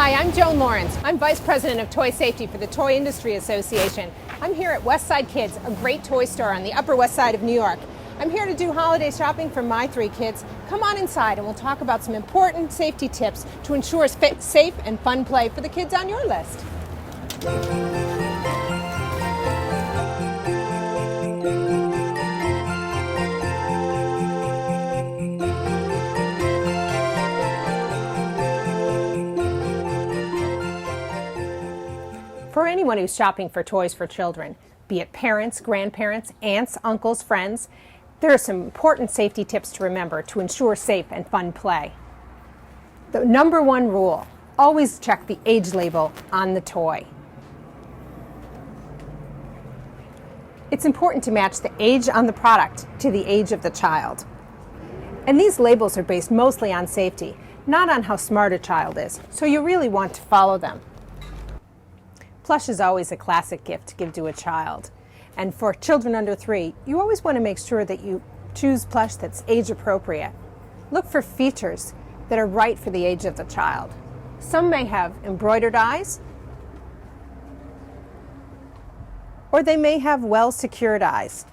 Hi, I'm Joan Lawrence. I'm Vice President of Toy Safety for the Toy Industry Association. I'm here at Westside Kids, a great toy store on the Upper West Side of New York. I'm here to do holiday shopping for my 3 kids. Come on inside and we'll talk about some important safety tips to ensure safe and fun play for the kids on your list. For anyone who's shopping for toys for children, be it parents, grandparents, aunts, uncles, friends, there are some important safety tips to remember to ensure safe and fun play. The number 1 rule, always check the age label on the toy. It's important to match the age on the product to the age of the child. And these labels are based mostly on safety, not on how smart a child is, so you really want to follow them. Plush is always a classic gift to give to a child. And for children under 3, you always want to make sure that you choose plush that's age appropriate. Look for features that are right for the age of the child. Some may have embroidered eyes, or they may have well-secured eyes.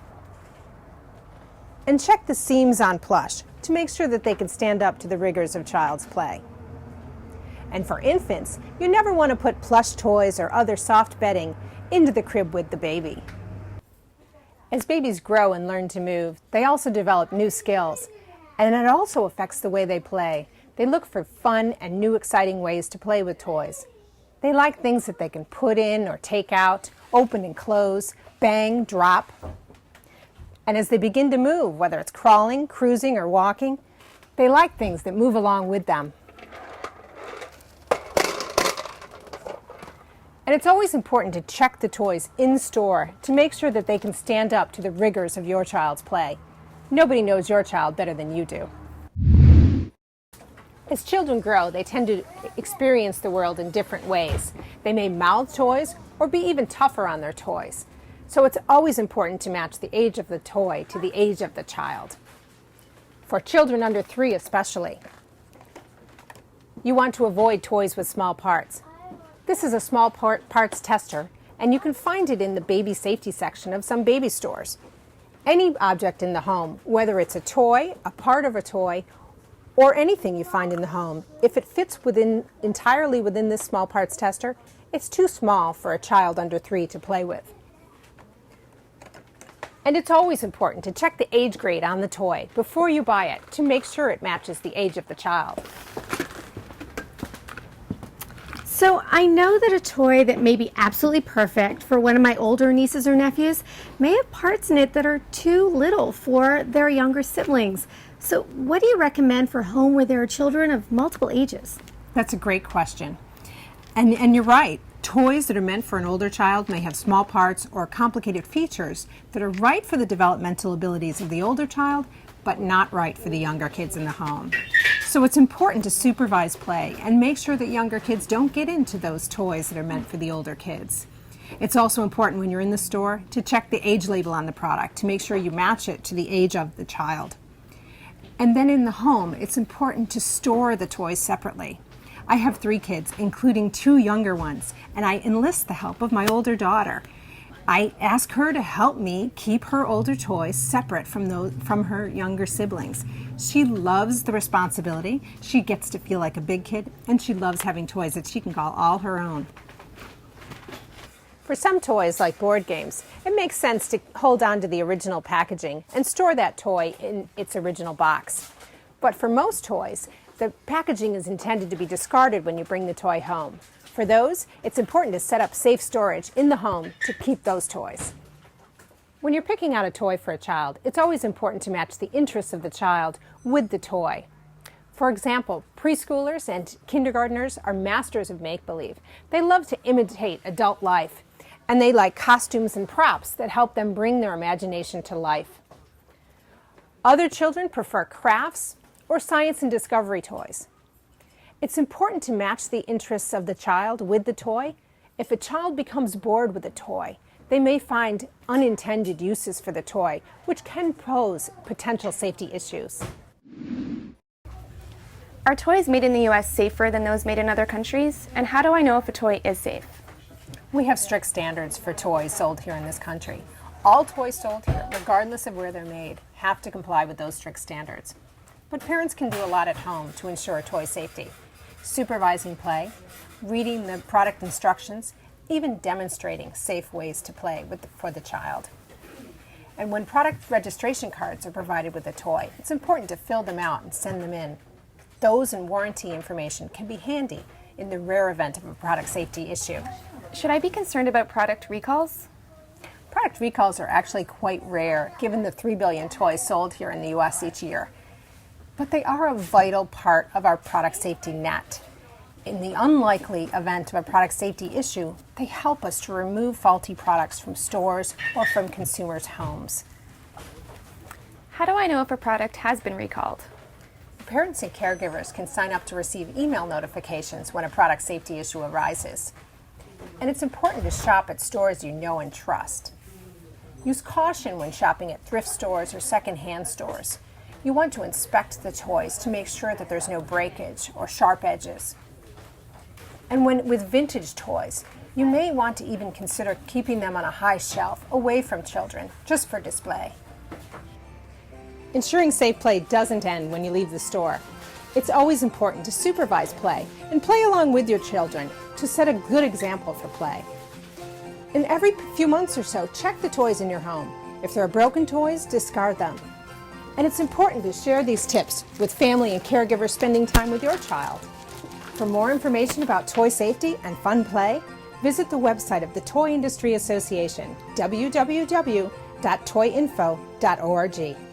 And check the seams on plush to make sure that they can stand up to the rigors of child's play. And for infants, you never want to put plush toys or other soft bedding into the crib with the baby. As babies grow and learn to move, they also develop new skills, and it also affects the way they play. They look for fun and new exciting ways to play with toys. They like things that they can put in or take out, open and close, bang, drop. And as they begin to move, whether it's crawling, cruising, or walking, they like things that move along with them. And it's always important to check the toys in store to make sure that they can stand up to the rigors of your child's play. Nobody knows your child better than you do. As children grow, they tend to experience the world in different ways. They may mouth toys or be even tougher on their toys. So it's always important to match the age of the toy to the age of the child. For children under 3 especially, you want to avoid toys with small parts. This is a small parts tester, and you can find it in the baby safety section of some baby stores. Any object in the home, whether it's a toy, a part of a toy, or anything you find in the home, if it fits entirely within this small parts tester, it's too small for a child under 3 to play with. And it's always important to check the age grade on the toy before you buy it to make sure it matches the age of the child. So I know that a toy that may be absolutely perfect for one of my older nieces or nephews may have parts in it that are too little for their younger siblings. So what do you recommend for a home where there are children of multiple ages? That's a great question. And you're right. Toys that are meant for an older child may have small parts or complicated features that are right for the developmental abilities of the older child, but not right for the younger kids in the home. So it's important to supervise play and make sure that younger kids don't get into those toys that are meant for the older kids. It's also important when you're in the store to check the age label on the product to make sure you match it to the age of the child. And then in the home, it's important to store the toys separately. I have 3 kids, including 2 younger ones, and I enlist the help of my older daughter. I ask her to help me keep her older toys separate from her younger siblings. She loves the responsibility. She gets to feel like a big kid, and she loves having toys that she can call all her own. For some toys, like board games, it makes sense to hold on to the original packaging and store that toy in its original box. But for most toys, the packaging is intended to be discarded when you bring the toy home. For those, it's important to set up safe storage in the home to keep those toys. When you're picking out a toy for a child, it's always important to match the interests of the child with the toy. For example, preschoolers and kindergartners are masters of make-believe. They love to imitate adult life, and they like costumes and props that help them bring their imagination to life. Other children prefer crafts or science and discovery toys. It's important to match the interests of the child with the toy. If a child becomes bored with a toy, they may find unintended uses for the toy, which can pose potential safety issues. Are toys made in the US safer than those made in other countries? And how do I know if a toy is safe? We have strict standards for toys sold here in this country. All toys sold here, regardless of where they're made, have to comply with those strict standards. But parents can do a lot at home to ensure toy safety. Supervising play, reading the product instructions, even demonstrating safe ways to play for the child. And when product registration cards are provided with a toy, it's important to fill them out and send them in. Those and warranty information can be handy in the rare event of a product safety issue. Should I be concerned about product recalls? Product recalls are actually quite rare, given the 3 billion toys sold here in the US each year. But they are a vital part of our product safety net. In the unlikely event of a product safety issue, they help us to remove faulty products from stores or from consumers' homes. How do I know if a product has been recalled? Parents and caregivers can sign up to receive email notifications when a product safety issue arises. And it's important to shop at stores you know and trust. Use caution when shopping at thrift stores or secondhand stores. You want to inspect the toys to make sure that there's no breakage or sharp edges. And with vintage toys, you may want to even consider keeping them on a high shelf away from children, just for display. Ensuring safe play doesn't end when you leave the store. It's always important to supervise play and play along with your children to set a good example for play. And every few months or so, check the toys in your home. If there are broken toys, discard them. And it's important to share these tips with family and caregivers spending time with your child. For more information about toy safety and fun play, visit the website of the Toy Industry Association, www.toyinfo.org.